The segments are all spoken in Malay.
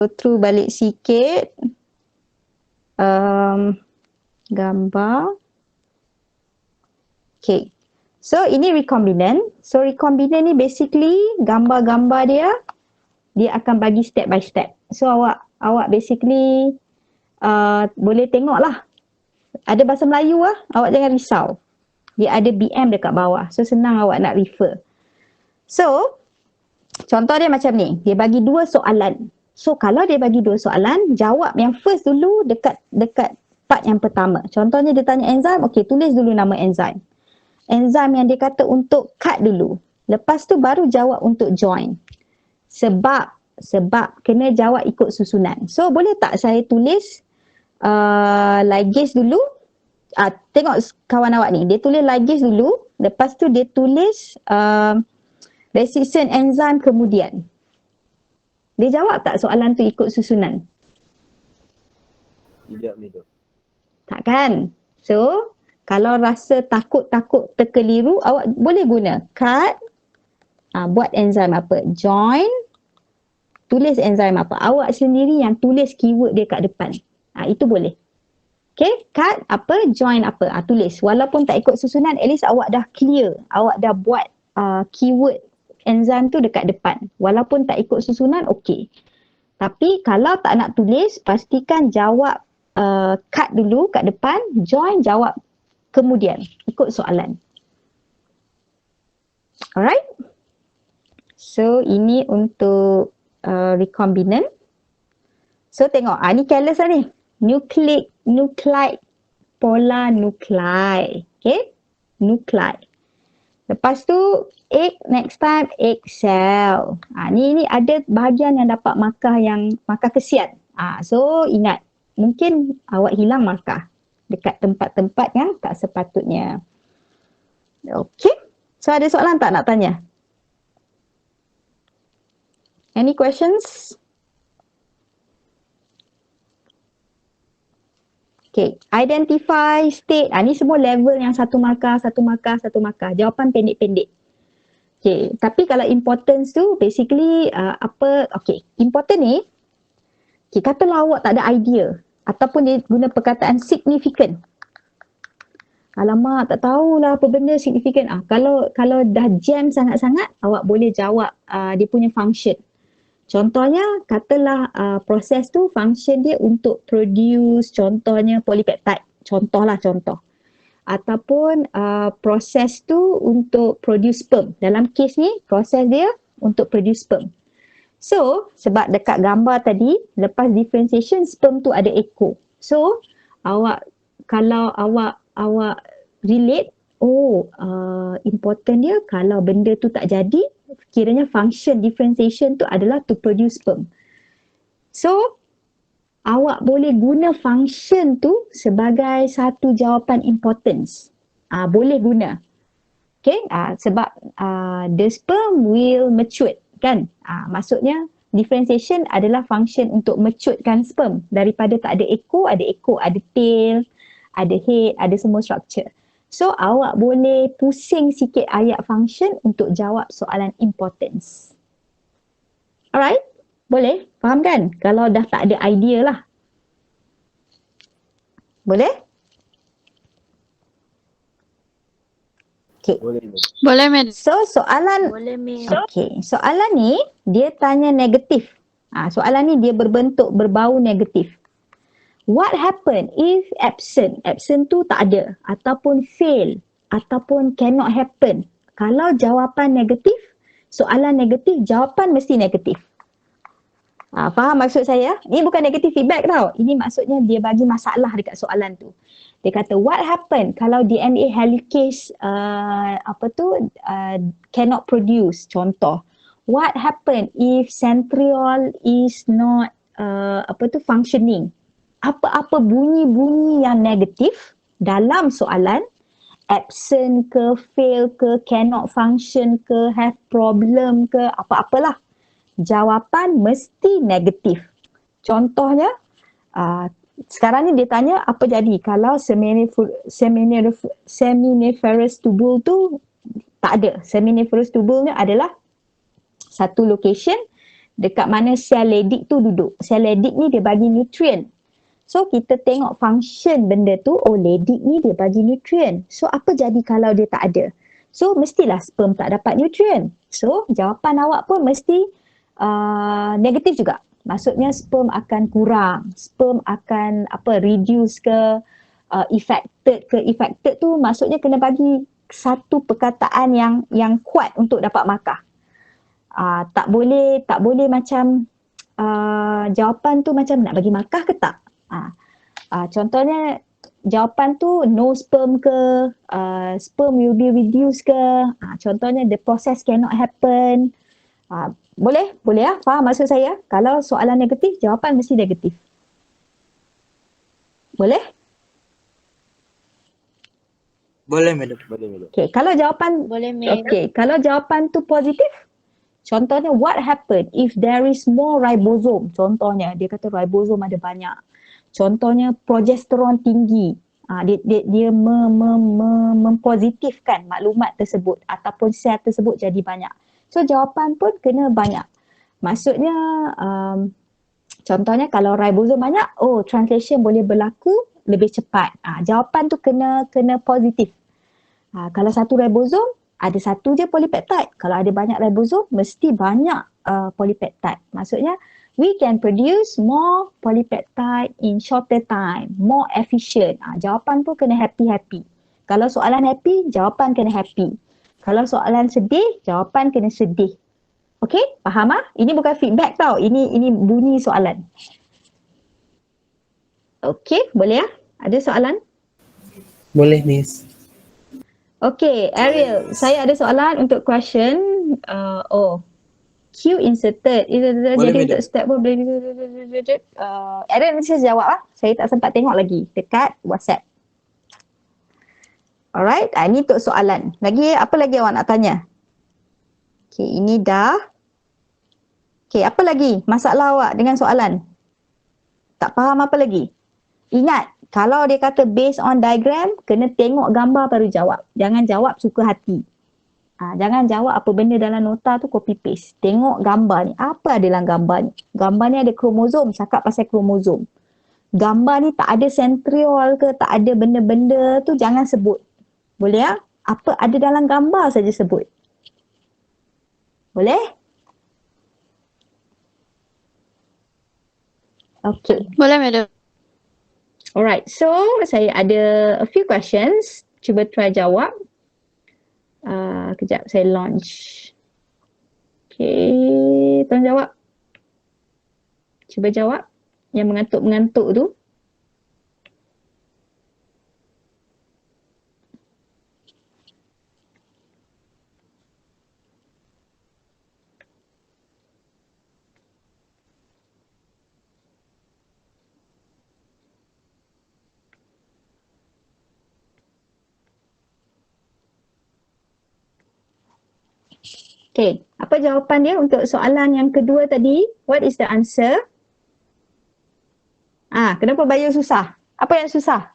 Go through balik sikit. Gambar. Okay. So ini recombinant. So recombinant ni basically gambar-gambar dia akan bagi step by step. So awak basically boleh tengok lah. Ada bahasa Melayu lah, awak jangan risau. Dia ada BM dekat bawah. So senang awak nak refer. So contoh dia macam ni. Dia bagi 2 soalan. So kalau dia bagi 2 soalan, jawab yang first dulu dekat part yang pertama. Contohnya dia tanya enzim, okey tulis dulu nama enzim. Enzim yang dia kata untuk cut dulu. Lepas tu baru jawab untuk join. Sebab kena jawab ikut susunan. So boleh tak saya tulis ligase dulu? Tengok kawan awak ni. Dia tulis ligase dulu. Lepas tu dia tulis resistant enzim kemudian. Dia jawab tak soalan tu ikut susunan? Tidak, Mido. Takkan? So, kalau rasa takut terkeliru, awak boleh guna cut, buat enzim apa, join, tulis enzim apa. Awak sendiri yang tulis keyword dia kat depan. Itu boleh. Okay, cut apa, join apa, tulis. Walaupun tak ikut susunan, at least awak dah clear. Awak dah buat keyword enzim tu dekat depan. Walaupun tak ikut susunan, okey. Tapi kalau tak nak tulis, pastikan jawab cut dulu kat depan, join jawab kemudian, ikut soalan. Alright. So, ini untuk recombinant. So, tengok. Ni careless lah ni. Nuclide, polar nuclei. Okay. Nuclide. Lepas tu, egg, next time, egg cell. Ni ada bahagian yang dapat markah kesian. So, ingat. Mungkin awak hilang markah dekat tempat-tempat yang tak sepatutnya. Okay. So, ada soalan tak nak tanya? Any questions? Okay. Identify state. Ni semua level yang satu markah. Jawapan pendek-pendek. Okay. Tapi kalau importance tu, basically okay. Important ni, okay, katalah awak tak ada idea. Ataupun dia guna perkataan significant. Alamak, tak tahulah apa benda significant. Kalau dah jam sangat-sangat, awak boleh jawab dia punya function. Contohnya, katalah proses tu function dia untuk produce contohnya polypeptide. Contoh. Ataupun proses tu untuk produce sperm. Dalam kes ni, proses dia untuk produce sperm. So, sebab dekat gambar tadi, lepas differentiation, sperm tu ada echo. So, kalau awak relate, important dia kalau benda tu tak jadi, kiranya function differentiation tu adalah to produce sperm. So, awak boleh guna function tu sebagai satu jawapan importance. Boleh guna. Okay, sebab the sperm will mature. Kan? Maksudnya differentiation adalah function untuk maturekan sperm. Daripada tak ada echo, ada tail, ada head, ada semua structure. So awak boleh pusing sikit ayat function untuk jawab soalan importance. Alright? Boleh? Faham kan? Kalau dah tak ada idea lah. Boleh? Okay. Boleh, Med. So soalan soalan ni dia tanya negatif. Soalan ni dia berbau negatif. What happen if absent? Absent tu tak ada ataupun fail ataupun cannot happen. Kalau jawapan negatif, soalan negatif, jawapan mesti negatif. Faham maksud saya? Ini bukan negative feedback tau. Ini maksudnya dia bagi masalah dekat soalan tu. Dia kata what happen kalau DNA helicase cannot produce, contoh. What happen if centriole is not functioning? Apa-apa bunyi-bunyi yang negatif dalam soalan, absent ke, fail ke, cannot function ke, have problem ke, apa-apalah. Jawapan mesti negatif. Contohnya, sekarang ni dia tanya apa jadi kalau seminiferous tubule tu tak ada. Seminiferous tubule ni adalah satu location dekat mana sel Leydig tu duduk. Sel Leydig ni dia bagi nutrien. So kita tengok function benda tu, oh Leydig ni dia bagi nutrien. So apa jadi kalau dia tak ada? So mestilah sperm tak dapat nutrien. So jawapan awak pun mesti negatif juga. Maksudnya sperm akan kurang. Sperm akan reduce ke affected ke. Affected tu maksudnya kena bagi satu perkataan yang kuat untuk dapat markah. Tak boleh macam jawapan tu macam nak bagi markah ke tak? Contohnya jawapan tu no sperm ke, sperm will be reduced ke, contohnya the process cannot happen. Boleh ya, faham maksud saya? Kalau soalan negatif, jawapan mesti negatif. Boleh? Boleh madam, boleh. Okay, kalau jawapan kalau jawapan tu positif, contohnya what happen if there is more ribosome? Contohnya dia kata ribosome ada banyak. Contohnya progesteron tinggi. Dia mempositifkan maklumat tersebut ataupun sel tersebut jadi banyak. So jawapan pun kena banyak. Maksudnya contohnya kalau ribosom banyak, translation boleh berlaku lebih cepat. Jawapan tu kena positif. Kalau satu ribosom ada satu je polipeptide. Kalau ada banyak ribosom mesti banyak polipeptide. Maksudnya we can produce more polypeptide in shorter time, more efficient. Jawapan pun kena happy-happy. Kalau soalan happy, jawapan kena happy. Kalau soalan sedih, jawapan kena sedih. Okay, faham ah? Ini bukan feedback tau. Ini bunyi soalan. Okay, boleh ya? Ada soalan? Boleh Miss. Okay, Ariel, saya ada soalan untuk question. Q inserted. Jadi untuk step pun boleh. Ariel nanti saya jawab lah. Saya tak sempat tengok lagi dekat WhatsApp. Alright, ini untuk soalan. Lagi apa lagi awak nak tanya? Okay, ini dah. Okay, apa lagi masalah awak dengan soalan? Tak faham apa lagi? Ingat, kalau dia kata based on diagram, kena tengok gambar baru jawab. Jangan jawab suka hati. Jangan jawab apa benda dalam nota tu copy paste. Tengok gambar ni. Apa ada dalam gambar ni? Gambar ni ada kromosom, cakap pasal kromosom. Gambar ni tak ada centriole ke, tak ada benda-benda tu jangan sebut. Boleh ya? Apa ada dalam gambar saja sebut. Boleh? Okay. Boleh, madam. Alright, so saya ada a few questions. Cuba try jawab. Kejap, saya launch. Okay, tolong jawab. Cuba jawab. Yang mengantuk-mengantuk tu. Okay, apa jawapan dia untuk soalan yang kedua tadi? What is the answer? Kenapa bio susah? Apa yang susah?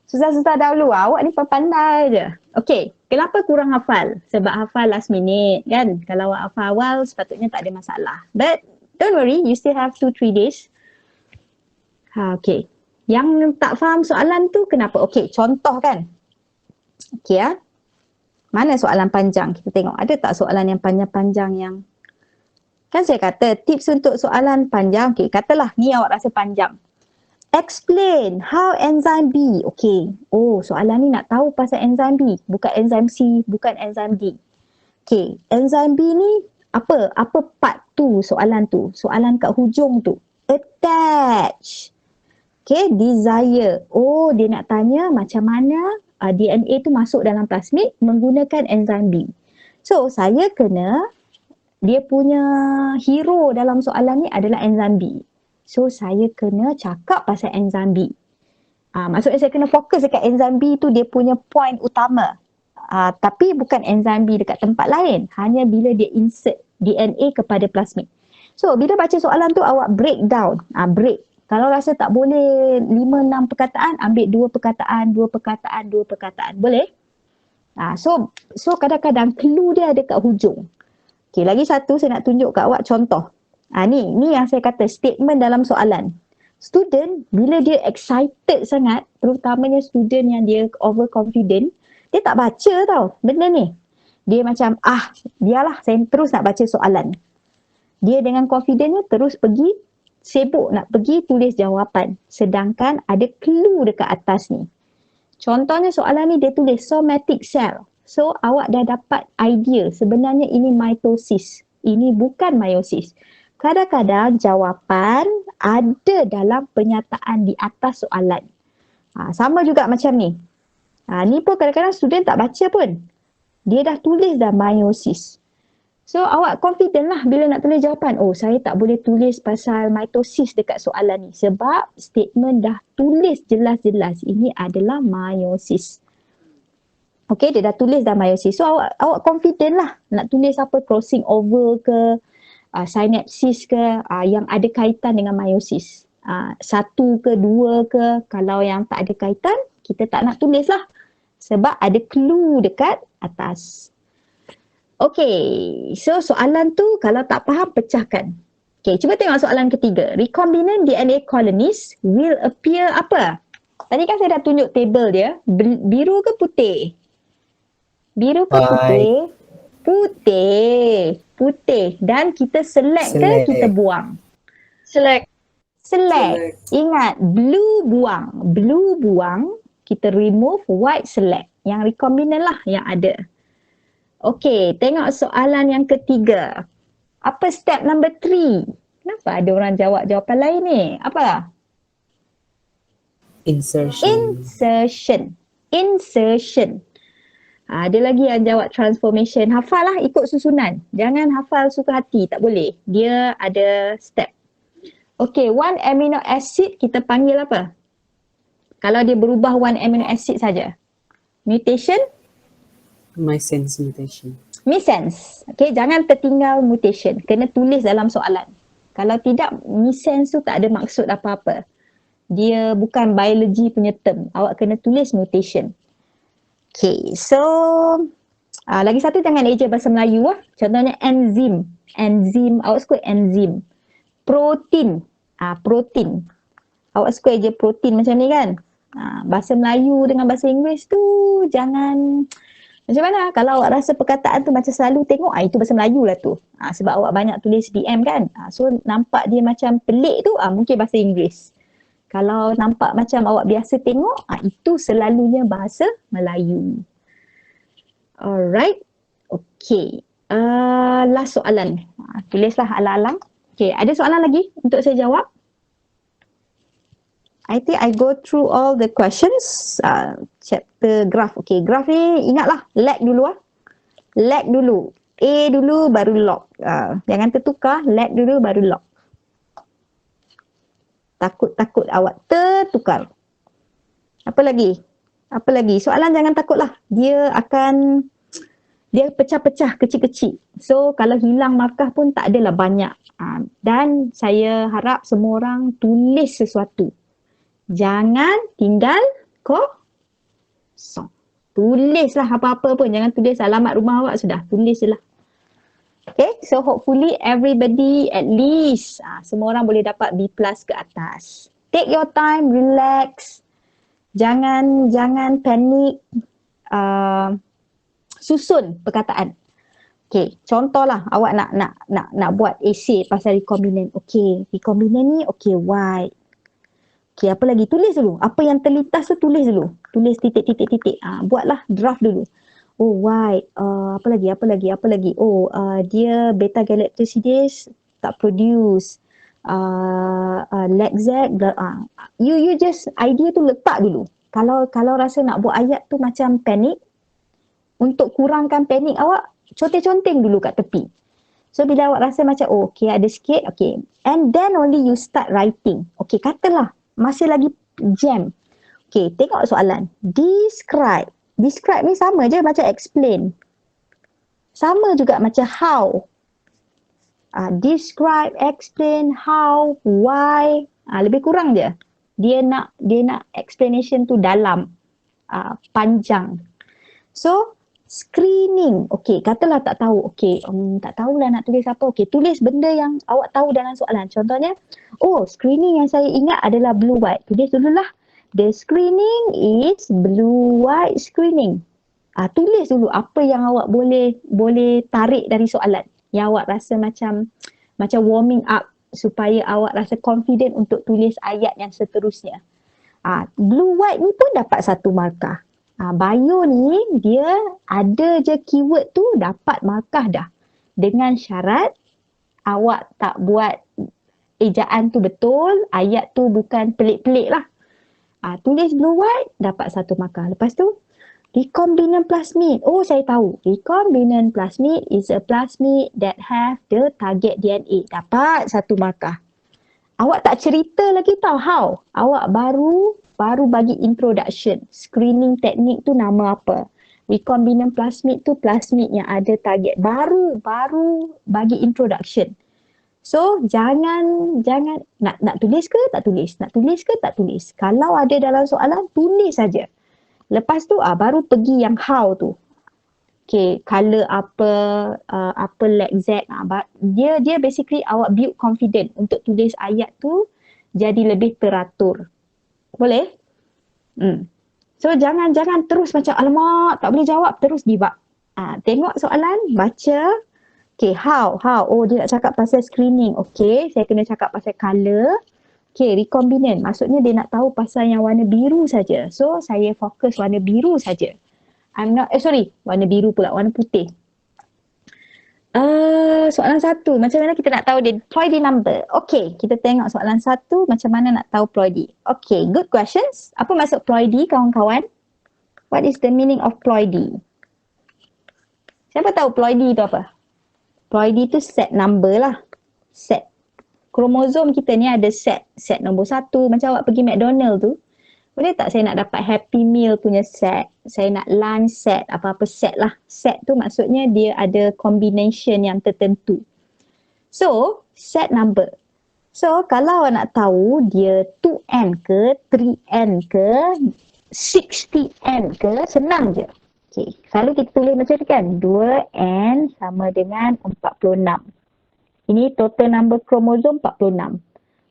Susah-susah dahulu. Awak ni pandai je. Okay, kenapa kurang hafal? Sebab hafal last minute kan? Kalau awak hafal awal sepatutnya tak ada masalah. But don't worry, you still have 2-3 days. Okay, yang tak faham soalan tu kenapa? Okay, contoh kan? Okay ya. Mana soalan panjang? Kita tengok ada tak soalan yang panjang-panjang yang kan saya kata tips untuk soalan panjang. Okay, katalah ni awak rasa panjang. Explain how enzyme B. Okay. Soalan ni nak tahu pasal enzyme B. Bukan enzyme C, bukan enzyme D. Okay, enzyme B ni apa? Apa part tu soalan tu? Soalan kat hujung tu. Attach. Okay, desire. Dia nak tanya macam mana DNA tu masuk dalam plasmid menggunakan enzim B. So, saya kena, dia punya hero dalam soalan ni adalah enzim B. So, saya kena cakap pasal enzim B. Maksudnya saya kena fokus dekat enzim B tu dia punya point utama. Tapi bukan enzim B dekat tempat lain. Hanya bila dia insert DNA kepada plasmid. So, bila baca soalan tu awak break down. Break. Kalau rasa tak boleh 5-6 perkataan, ambil 2 perkataan. Boleh? So kadang-kadang clue dia ada kat hujung. Okay, lagi satu saya nak tunjuk kat awak contoh. Ni yang saya kata statement dalam soalan. Student bila dia excited sangat, terutamanya student yang dia overconfident, dia tak baca tau benda ni. Dia macam, biarlah saya terus nak baca soalan. Dia dengan confidentnya terus pergi, sibuk nak pergi tulis jawapan. Sedangkan ada clue dekat atas ni. Contohnya soalan ni dia tulis somatic cell. So awak dah dapat idea sebenarnya ini mitosis. Ini bukan meiosis. Kadang-kadang jawapan ada dalam pernyataan di atas soalan. Sama juga macam ni. Ni pun kadang-kadang student tak baca pun. Dia dah tulis dah meiosis. So awak confident lah bila nak tulis jawapan. Oh, saya tak boleh tulis pasal mitosis dekat soalan ni. Sebab statement dah tulis jelas-jelas ini adalah meiosis. Okay, dia dah tulis dah meiosis. So awak confident lah nak tulis apa, crossing over ke, synapsis ke, yang ada kaitan dengan meiosis. Satu ke, dua ke, kalau yang tak ada kaitan, kita tak nak tulis lah. Sebab ada clue dekat atas. Okay, so soalan tu kalau tak faham, pecahkan. Okay, cuba tengok soalan ketiga. Recombinant DNA colonies will appear apa? Tadi kan saya dah tunjuk table dia. Biru ke putih? Biru ke putih? Putih. Putih. Dan kita select ke kita buang? Select. Ingat, blue buang. Blue buang, kita remove, white select. Yang recombinant lah yang ada. Okay, tengok soalan yang ketiga. Apa step number 3? Kenapa ada orang jawab jawapan lain ni? Apa? Insertion. Ada lagi yang jawab transformation. Hafal lah, ikut susunan. Jangan hafal suka hati, tak boleh. Dia ada step. Okay, one amino acid kita panggil apa? Kalau dia berubah one amino acid saja. Mutation? Missense mutation. Missense. Okay, jangan tertinggal mutation. Kena tulis dalam soalan. Kalau tidak, missense tu tak ada maksud apa-apa. Dia bukan biology punya term. Awak kena tulis mutation. Okay, so lagi satu jangan eja bahasa Melayu. Contohnya enzim. Awak suka enzim. Protein. Protein. Awak suka eja protein macam ni kan? Bahasa Melayu dengan bahasa Inggeris tu jangan... Macam mana? Kalau awak rasa perkataan tu macam selalu tengok, itu bahasa Melayu lah tu. Sebab awak banyak tulis DM kan. So nampak dia macam pelik tu, mungkin bahasa Inggeris. Kalau nampak macam awak biasa tengok, itu selalunya bahasa Melayu. Alright. Okay. Last soalan. Tulislah alang-alang. Okay, ada soalan lagi untuk saya jawab? I think I go through all the questions. Chapter graph. Okay, graph ni ingatlah. Lag dulu Lag dulu. A dulu baru log. Jangan tertukar. Lag dulu baru log. Takut awak tertukar. Apa lagi? Soalan jangan takutlah. Dia pecah-pecah kecil-kecil. So kalau hilang markah pun tak adalah banyak. Dan saya harap semua orang tulis sesuatu. Jangan tinggal kosong. Tulislah apa-apa pun. Jangan tulis alamat rumah awak, sudah. Tulis je lah. Okay, so hopefully everybody at least semua orang boleh dapat B+ ke atas. Take your time, relax. Jangan panik. Susun perkataan. Okay, contohlah awak nak buat essay pasal recombinant. Okay, recombinant ni white. Okay, apa lagi? Tulis dulu. Apa yang terlintas tu tulis dulu. Tulis titik-titik-titik. Buatlah draft dulu. Oh, white. Apa lagi? Oh, dia beta-galactosidase tak produce. Laczac. You just idea tu letak dulu. Kalau rasa nak buat ayat tu macam panik, untuk kurangkan panik awak, conteng-conteng dulu kat tepi. So, bila awak rasa macam, okay, ada sikit, okay. And then only you start writing. Okay, katalah. Masih lagi jam. Okay, tengok soalan. Describe. Describe ni sama je macam explain. Sama juga macam how. Describe, explain, how, why. Lebih kurang je. Dia nak explanation tu dalam. Panjang. So, Screening. Okey, katalah tak tahu. Okey, tak tahulah nak tulis apa. Okey, tulis benda yang awak tahu dalam soalan. Contohnya, screening yang saya ingat adalah blue white. Tulis dululah. The screening is blue white screening. Tulis dulu apa yang awak boleh tarik dari soalan. Yang awak rasa macam warming up supaya awak rasa confident untuk tulis ayat yang seterusnya. Blue white ni pun dapat 1 markah. Bio ni dia ada je keyword tu dapat markah dah. Dengan syarat awak tak buat ejaan tu betul, ayat tu bukan pelik-pelik lah. Tulis blue white dapat 1 markah. Lepas tu recombinant plasmid. Saya tahu. Recombinant plasmid is a plasmid that have the target DNA. Dapat 1 markah. Awak tak cerita lagi tau how. Awak baru bagi introduction. Screening teknik tu nama apa. Recombinant plasmid tu plasmid yang ada target. Baru bagi introduction. So jangan nak tulis ke tak tulis. Nak tulis ke tak tulis. Kalau ada dalam soalan tulis saja. Lepas tu baru pergi yang how tu. Okay, color apa exact. Dia basically awak build confident untuk tulis ayat tu jadi lebih teratur. Boleh? So jangan terus macam alamak tak boleh jawab terus give up. Tengok soalan, baca. Okay, how? Dia nak cakap pasal screening. Okay, saya kena cakap pasal color. Okay, recombinant. Maksudnya dia nak tahu pasal yang warna biru saja. So saya fokus warna biru saja. Warna biru pula, warna putih. Soalan 1, macam mana kita nak tahu dia ploidy number? Okay, kita tengok soalan 1, macam mana nak tahu ploidy. Okay, good questions. Apa maksud ploidy, kawan-kawan? What is the meaning of ploidy? Siapa tahu ploidy tu apa? Ploidy tu set number lah. Set. Kromosom kita ni ada set. Set nombor 1. Macam awak pergi McDonald tu. Boleh tak saya nak dapat Happy Meal punya set? Saya nak lunch set, apa-apa set lah. Set tu maksudnya dia ada combination yang tertentu. So, set number. So, kalau awak nak tahu dia 2n ke, 3n ke, 60n ke, senang je. Okay, selalu kita tulis macam ni kan. 2n sama dengan 46. Ini total number kromosom 46.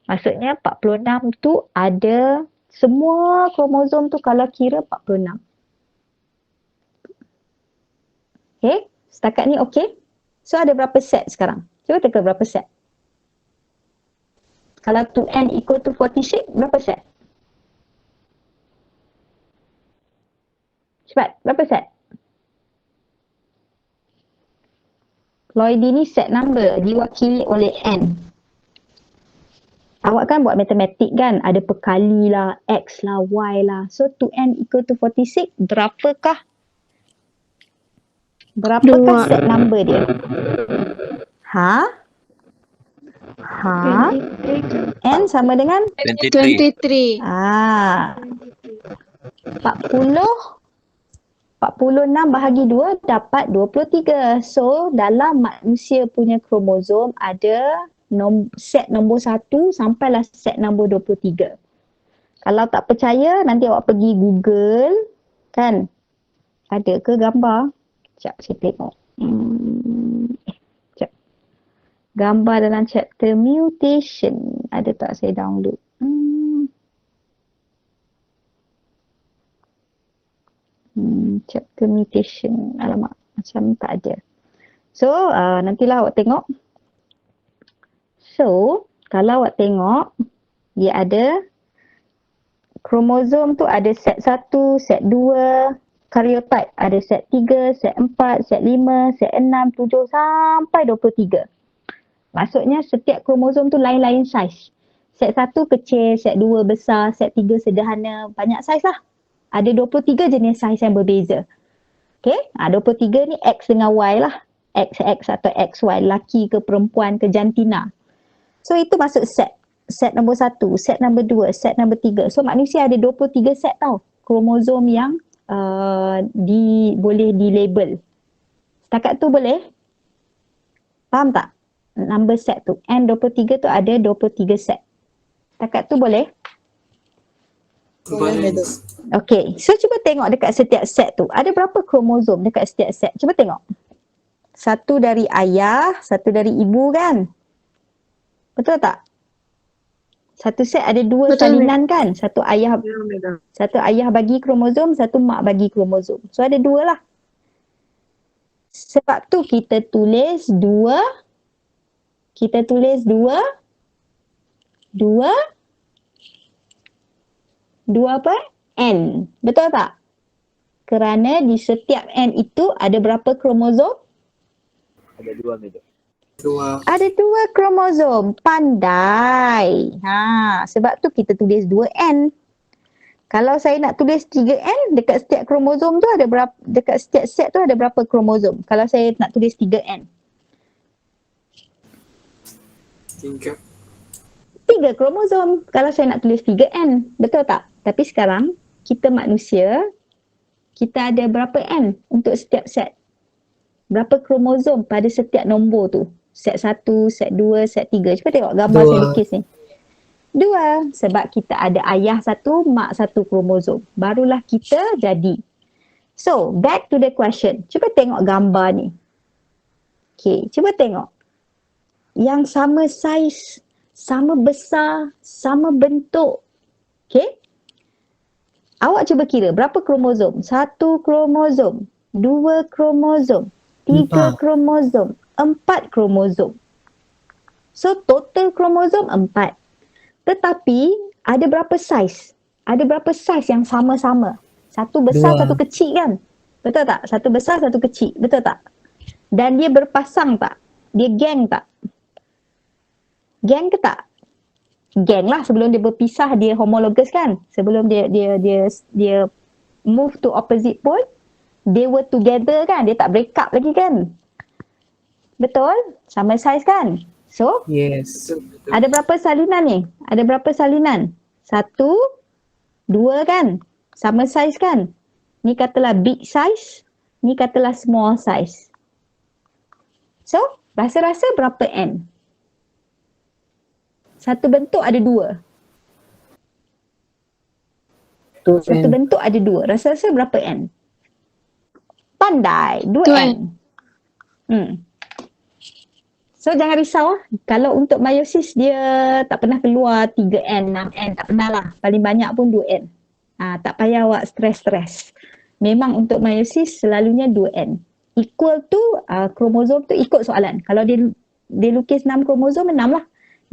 Maksudnya 46 tu ada semua kromosom tu kalau kira 46. Okay, setakat ni okay. So ada berapa set sekarang? Cuba teka berapa set. Kalau 2n equal to 46, berapa set? Cepat, berapa set? Ploidy ni set number diwakili oleh n. Awak kan buat matematik kan, ada perkali lah, x lah, y lah. So 2n equal to 46, berapakah set number dia? N sama dengan 23. 46 bahagi 2 dapat 23. So dalam manusia punya kromosom ada set nombor 1 sampailah set nombor 23. Kalau tak percaya, nanti awak pergi Google, kan? Ada ke gambar? Sekejap, saya tengok. Sekejap. Gambar dalam chapter mutation. Ada tak saya download? Chapter mutation. Alamak, macam tak ada. So, nantilah awak tengok. So, kalau awak tengok, dia ada kromosom tu ada set 1, set 2, karyotype ada set 3, set 4, set 5, set 6, 7 sampai 23. Maksudnya setiap kromosom tu lain-lain saiz. Set 1 kecil, set 2 besar, set 3 sederhana, banyak saiz lah. Ada 23 jenis saiz yang berbeza. Okay, 23 ni X dengan Y lah. XX atau XY, lelaki ke perempuan ke jantina. So itu masuk set. Set nombor 1, set nombor 2, set nombor 3. So manusia ada 23 set tau. Kromosom yang boleh dilabel. Setakat tu boleh? Faham tak? Number set tu. N23 tu ada 23 set. Setakat tu boleh? Okay, so cuba tengok dekat setiap set tu. Ada berapa kromosom dekat setiap set? Cuba tengok. Satu dari ayah, satu dari ibu kan? Betul tak? Satu set ada dua salinan kan? Satu ayah bagi kromosom, satu mak bagi kromosom. So ada dua lah. Sebab tu kita tulis dua apa? N. Betul tak? Kerana di setiap N itu ada berapa kromosom? Ada 2 Madam. Ada 2 kromosom. Pandai. Sebab tu kita tulis 2N. Kalau saya nak tulis 3N, dekat setiap kromosom tu ada berapa, dekat setiap set tu ada berapa kromosom? Kalau saya nak tulis 3N. 3 kromosom kalau saya nak tulis 3N. Betul tak? Tapi sekarang, kita manusia, kita ada berapa N untuk setiap set? Berapa kromosom pada setiap nombor tu? Set 1, set 2, set 3. Cuba tengok gambar saya lukis ni. 2. Sebab kita ada ayah 1, mak 1 kromosom. Barulah kita jadi. So, back to the question. Cuba tengok gambar ni. Okay, cuba tengok. Yang sama saiz, sama besar, sama bentuk. Okay? Awak cuba kira berapa kromosom? 1 kromosom, 2 kromosom, 3 kromosom, 4 kromosom. So, total kromosom 4. Tetapi ada berapa saiz? Ada berapa saiz yang sama-sama? Satu besar, satu kecil kan? Betul tak? Satu besar, satu kecil. Betul tak? Dan dia berpasang tak? Dia geng tak? Geng ke tak? Geng lah, sebelum dia berpisah dia homologous kan? Sebelum dia move to opposite pole, they were together kan? Dia tak break up lagi kan? Betul? Sama saiz kan? So, Yes. ada berapa salinan ni? Ada berapa salinan? 1, 2 kan? Sama saiz kan? Ni katalah big size, ni katalah small size. So, rasa-rasa berapa N? Satu bentuk ada 2. Satu bentuk ada 2. Rasa-rasa berapa N? Pandai, 2N. So jangan risau lah. Kalau untuk meiosis dia tak pernah keluar 3N, 6N. Tak pernah lah. Paling banyak pun 2N. Tak payah awak stres-stres. Memang untuk meiosis selalunya 2N. Equal to kromosom tu ikut soalan. Kalau dia lukis 6 kromosom, 6 lah.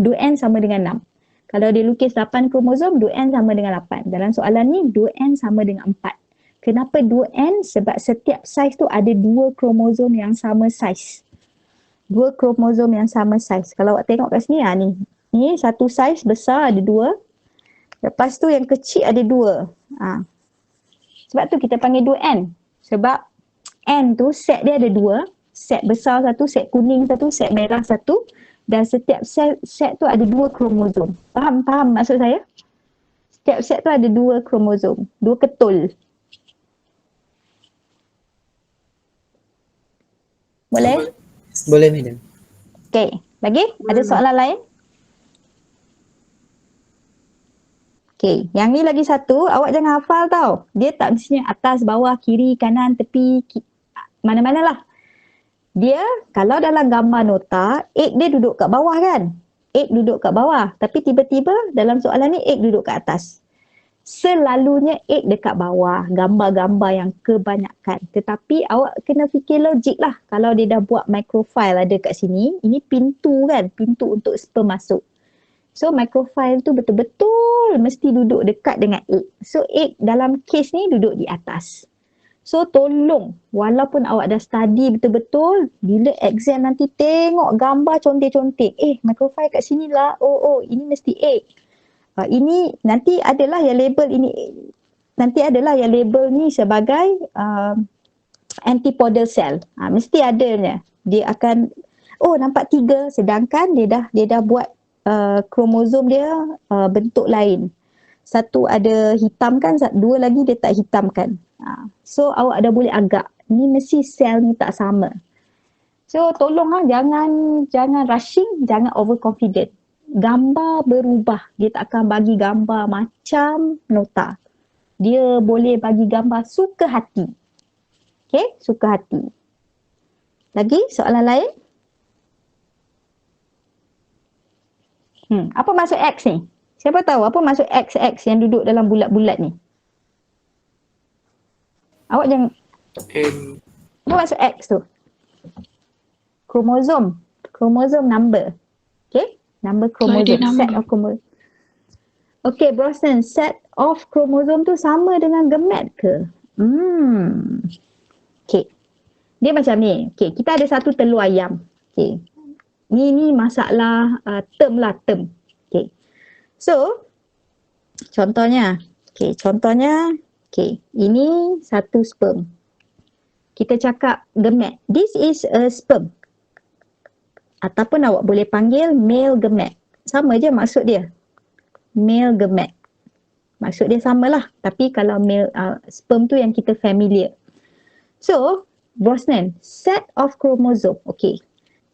2N sama dengan 6. Kalau dia lukis 8 kromosom, 2N sama dengan 8. Dalam soalan ni 2N sama dengan 4. Kenapa 2N? Sebab setiap saiz tu ada 2 kromosom yang sama saiz. 2 kromosom yang sama saiz. Kalau awak tengok kat sini ni. Ni satu saiz besar ada 2. Lepas tu yang kecil ada 2. Sebab tu kita panggil 2N. Sebab N tu set dia ada 2. Set besar satu, set kuning satu, set merah satu. Dan setiap set tu ada 2 kromosom. Faham maksud saya? Setiap set tu ada 2 kromosom. 2 ketul. Boleh? Boleh, Madam. Okay. Lagi? Ada soalan lain? Okay. Yang ni lagi satu. Awak jangan hafal tau. Dia tak mestinya atas, bawah, kiri, kanan, tepi, mana-mana lah. Dia kalau dalam gambar nota, egg dia duduk kat bawah kan? Egg duduk kat bawah. Tapi tiba-tiba dalam soalan ni egg duduk kat atas. Selalunya egg dekat bawah, gambar-gambar yang kebanyakan. Tetapi awak kena fikir logik lah. Kalau dia dah buat microfile ada kat sini, ini pintu kan, pintu untuk sperm masuk. So microfile tu betul-betul mesti duduk dekat dengan egg. So egg dalam case ni duduk di atas. So tolong, walaupun awak dah study betul-betul, bila exam nanti tengok gambar contek-contek. Microfile kat sini lah, oh ini mesti egg. Ini nanti adalah yang label ini, nanti adalah yang label ni sebagai antipodal cell. Mesti adanya. Dia akan, nampak 3 sedangkan dia dah buat kromosom dia bentuk lain. Satu ada hitam kan, 2 lagi dia tak hitamkan. So awak dah boleh agak, ni mesti sel ni tak sama. So tolonglah jangan rushing, jangan overconfident. gambar berubah. Dia tak akan bagi gambar macam nota. Dia boleh bagi gambar suka hati. Okay, suka hati. Lagi soalan lain? Apa maksud X ni? Siapa tahu apa maksud XX yang duduk dalam bulat-bulat ni? Awak jangan... Apa maksud X tu? Kromosom. Kromosom number. Okay? Number kromosom. Set of kromosom. Okay, Brosnan. Set of kromosom tu sama dengan gamet ke? Okay. Dia macam ni. Okay, kita ada satu telur ayam. Okay. Ni masalah term lah, term. Okay. So, contohnya. Okay, ini satu sperm. Kita cakap gamet. This is a sperm. Ataupun awak boleh panggil male gamet. Sama je maksud dia. Male gamet. Maksud dia samalah. Tapi kalau male sperm tu yang kita familiar. So, Brosnan, set of chromosome. Okay.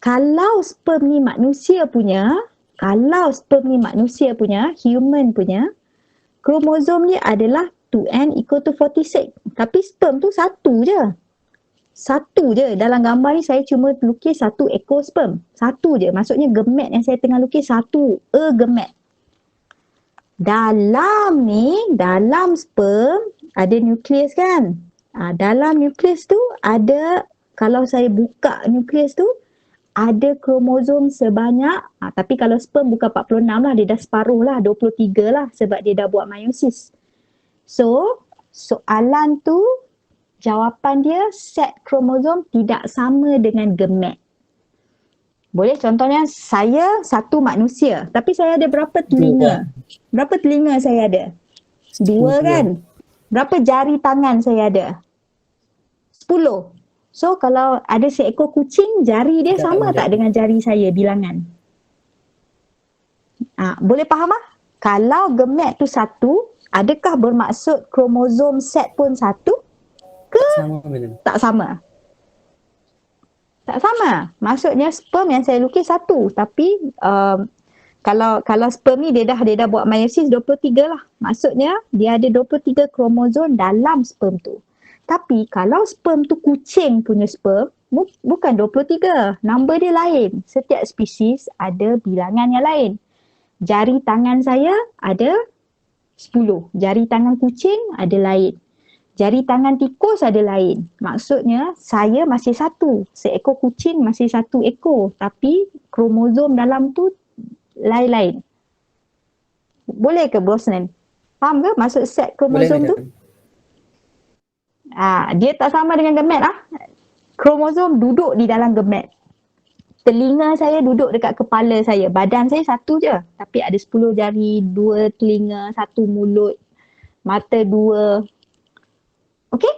Kalau sperm ni manusia punya, human punya, kromosom dia adalah 2n equal to 46. Tapi sperm tu satu je. Satu je. Dalam gambar ni saya cuma lukis satu ekor sperm. Satu je. Maksudnya gamet yang saya tengah lukis satu. A gamet. Dalam sperm ada nukleus kan? Dalam nukleus tu ada, kalau saya buka nukleus tu, ada kromosom sebanyak, tapi kalau sperm bukan 46 lah, dia dah separuh lah, 23 lah sebab dia dah buat meiosis. So, soalan tu, jawapan dia set kromosom tidak sama dengan gamet. Boleh contohnya, saya satu manusia, tapi saya ada berapa telinga? Berapa telinga saya ada? 2 kan? Berapa jari tangan saya ada? 10. So kalau ada seekor kucing, jari dia sama tak dengan jari saya bilangan? Boleh faham tak? Kalau gamet tu satu, adakah bermaksud kromosom set pun satu? Ke tak sama? Tak sama. Maksudnya sperm yang saya lukis satu, tapi kalau sperm ni dia dah buat meiosis 23 lah. Maksudnya dia ada 23 kromosom dalam sperm tu. Tapi kalau sperm tu kucing punya sperm, bukan 23. Number dia lain. Setiap spesies ada bilangan yang lain. Jari tangan saya ada 10. Jari tangan kucing ada lain. Jari tangan tikus ada lain. Maksudnya saya masih satu. Seekor kucing masih satu ekor. Tapi kromosom dalam tu lain-lain. Boleh ke Brosnan? Faham ke maksud set kromosom tu? Dia tak sama dengan gamet lah. Kromosom duduk di dalam gamet. Telinga saya duduk dekat kepala saya. Badan saya satu je. Tapi ada 10 jari, 2 telinga, 1 mulut, mata 2. Okay?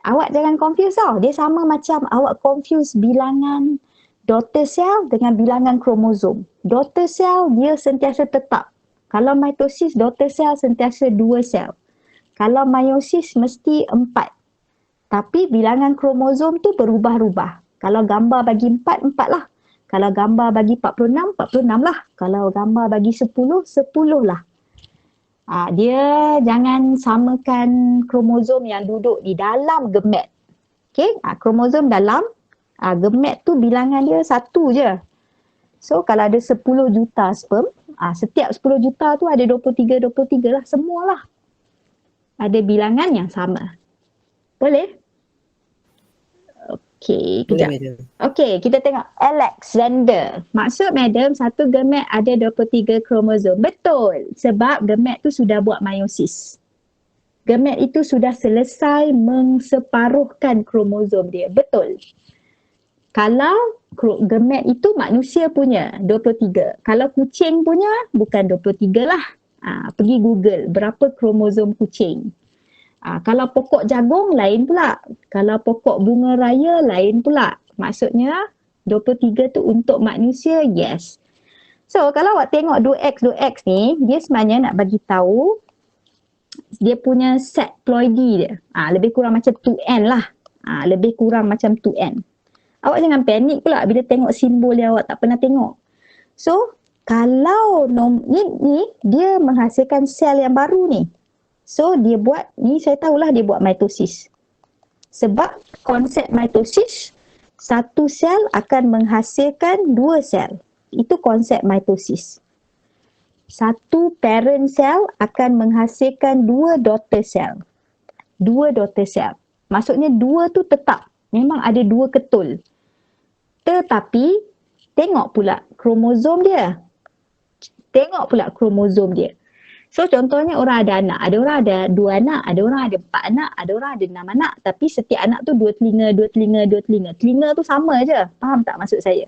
Awak jangan confuse tau. Dia sama macam awak confuse bilangan daughter cell dengan bilangan kromosom. Daughter cell dia sentiasa tetap. Kalau mitosis, daughter cell sentiasa 2 sel. Kalau meiosis mesti 4. Tapi bilangan kromosom tu berubah-ubah. Kalau gambar bagi 4, 4 lah. Kalau gambar bagi 46, 46 lah. Kalau gambar bagi 10, 10 lah. Dia jangan samakan kromosom yang duduk di dalam gamet. Okay, kromosom dalam, gamet tu bilangan dia satu je. So kalau ada 10 juta sperm, setiap 10 juta tu ada 23 lah. Semualah ada bilangan yang sama. Boleh? Okay, kejap. Okay, kita tengok Alexander. Maksud madam, satu gamet ada 23 kromosom. Betul. Sebab gamet tu sudah buat meiosis. Gamet itu sudah selesai mengseparuhkan kromosom dia. Betul. Kalau gamet itu manusia punya 23. Kalau kucing punya bukan 23 lah. Pergi Google berapa kromosom kucing. Kalau pokok jagung lain pula. Kalau pokok bunga raya lain pula. Maksudnya 23 tu untuk manusia, yes. So kalau awak tengok 2x ni, dia sebenarnya nak bagi tahu dia punya set ploidy dia. Lebih kurang macam 2n lah. Lebih kurang macam 2n. Awak jangan panik pula bila tengok simbol yang awak tak pernah tengok. So Kalau ni dia menghasilkan sel yang baru ni. So dia buat ni, saya tahulah dia buat mitosis. Sebab konsep mitosis, satu sel akan menghasilkan dua sel. Itu konsep mitosis. Satu parent cell akan menghasilkan dua daughter cell. Dua daughter cell. Maksudnya dua tu tetap. Memang ada dua ketul. Tetapi tengok pula kromosom dia. So contohnya orang ada anak. Ada orang ada 2 anak. Ada orang ada 4 anak. Ada orang ada 6 anak. Tapi setiap anak tu 2 telinga. Telinga tu sama je. Faham tak maksud saya?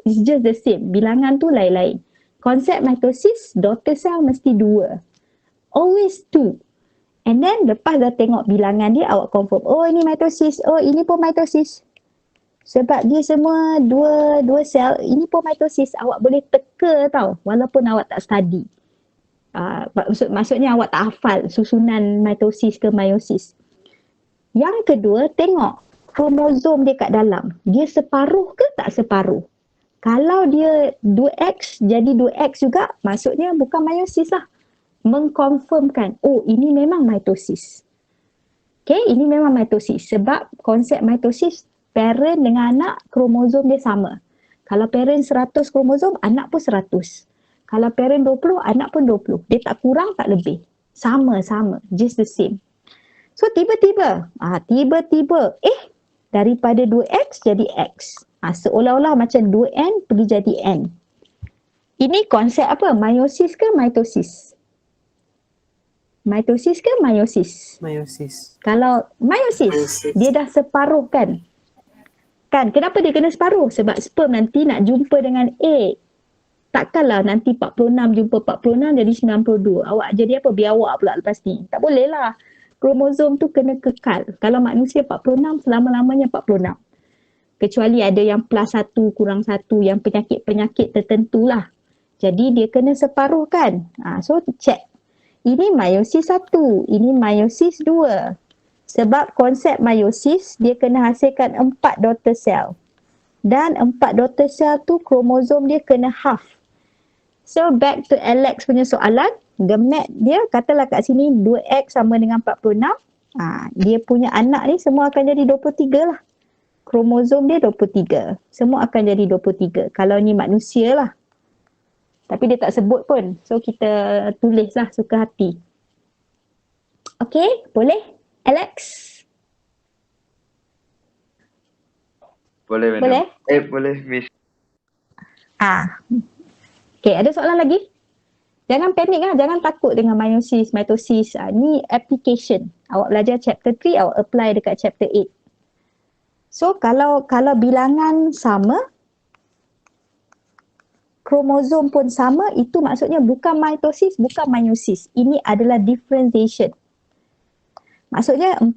It's just the same. Bilangan tu lain-lain. Konsep mitosis, daughter cell mesti 2. Always 2. And then lepas dah tengok bilangan dia, awak confirm. Oh ini mitosis. Oh ini pun mitosis. Sebab dia semua dua sel, ini pun mitosis. Awak boleh teka tau, walaupun awak tak study. Maksudnya awak tak hafal susunan mitosis ke meiosis. Yang kedua, tengok kromosom dia kat dalam. Dia separuh ke tak separuh? Kalau dia 2X jadi 2X juga, maksudnya bukan meiosis lah. Mengkonfirmkan, oh ini memang mitosis. Okay, ini memang mitosis. Sebab konsep mitosis, parent dengan anak, kromosom dia sama. Kalau parent 100 kromosom, anak pun 100. Kalau parent 20, anak pun 20. Dia tak kurang, tak lebih. Sama-sama, just the same. So tiba-tiba, daripada 2X jadi X. Seolah-olah macam 2N pergi jadi N. Ini konsep apa? Meiosis ke mitosis? Mitosis ke meiosis? Meiosis. Kalau meiosis, dia dah separuh kan? Kenapa dia kena separuh? Sebab sperm nanti nak jumpa dengan egg. Takkanlah nanti 46 jumpa 46 jadi 92. Awak jadi apa? Biawak pula lepas ni. Tak boleh lah. Kromosom tu kena kekal. Kalau manusia 46, selama-lamanya 46. Kecuali ada yang plus 1, kurang 1, yang penyakit-penyakit tertentu lah. Jadi dia kena separuh kan? So check. Ini meiosis 1, ini meiosis 2. Sebab konsep meiosis, dia kena hasilkan 4 daughter cell. Dan 4 daughter cell tu kromosom dia kena half. So back to Alex punya soalan, gamet dia katalah kat sini 2X sama dengan 46. Dia punya anak ni semua akan jadi 23 lah. Kromosom dia 23. Semua akan jadi 23. Kalau ni manusia lah. Tapi dia tak sebut pun. So kita tulislah suka hati. Okay, boleh? Alex? Boleh, madam. Boleh? Boleh, miss. Okay, ada soalan lagi? Jangan panik lah, jangan takut dengan meiosis, mitosis. Ni application. Awak belajar chapter 3, awak apply dekat chapter 8. So kalau bilangan sama, kromosom pun sama, itu maksudnya bukan mitosis, bukan meiosis. Ini adalah differentiation. Maksudnya 4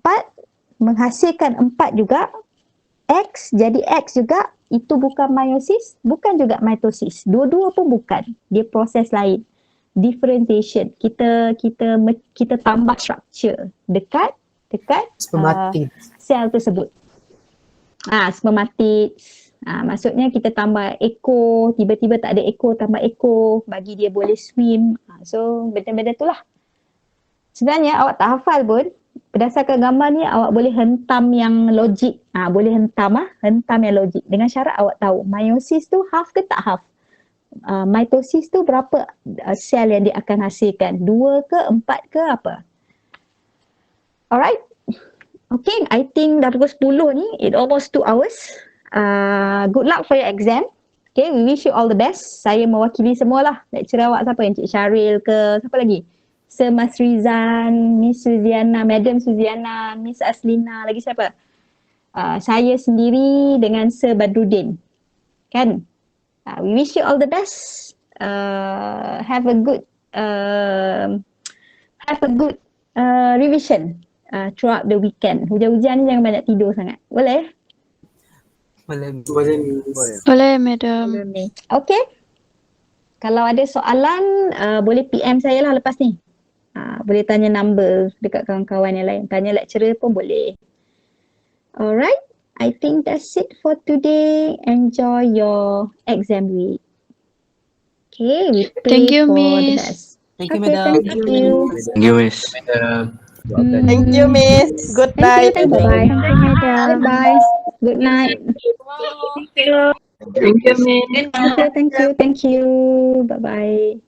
menghasilkan 4 juga, X jadi X juga, itu bukan meiosis, bukan juga mitosis. Dua-dua pun bukan. Dia proses lain. Differentiation. Kita tambah structure dekat Spermatid. sel tersebut. Spermatid. Maksudnya kita tambah echo, tiba-tiba tak ada echo, tambah echo, bagi dia boleh swim. So benda-benda tu lah. Sebenarnya awak tak hafal pun, berdasarkan gambar ni awak boleh hentam yang logik. Boleh hentam yang logik. Dengan syarat awak tahu meiosis tu half ke tak half. Mitosis tu berapa sel yang dia akan hasilkan. 2 ke 4 ke apa. Alright. Okay, I think dah pukul 10 ni. It almost 2 hours. Good luck for your exam. Okay, we wish you all the best. Saya mewakili semualah. Lecturer awak siapa? Encik Syaril ke? Siapa lagi? Sir Mas Rizan, Miss Suziana, Madam Suziana, Miss Aslina, lagi siapa? Saya sendiri dengan Sir Badruddin. Kan? We wish you all the best. Have a good revision throughout the weekend. Hujan-hujan ni jangan banyak tidur sangat. Boleh? Boleh, miss. Boleh, madam. Okay. Kalau ada soalan, boleh PM saya lah lepas ni. Boleh tanya number dekat kawan-kawan yang lain. Tanya lecturer pun boleh. Alright. I think that's it for today. Enjoy your exam week. Okay, we pray Thank you, for the Miss. best. Thank you, Okay, madam. thank you. Thank you, Miss. Thank you, Miss. Good Thank you, night. thank you. Bye-bye. Thank you, madam. Goodbye. Good night. Thank you, Miss. Thank you, thank you, thank you. Bye-bye.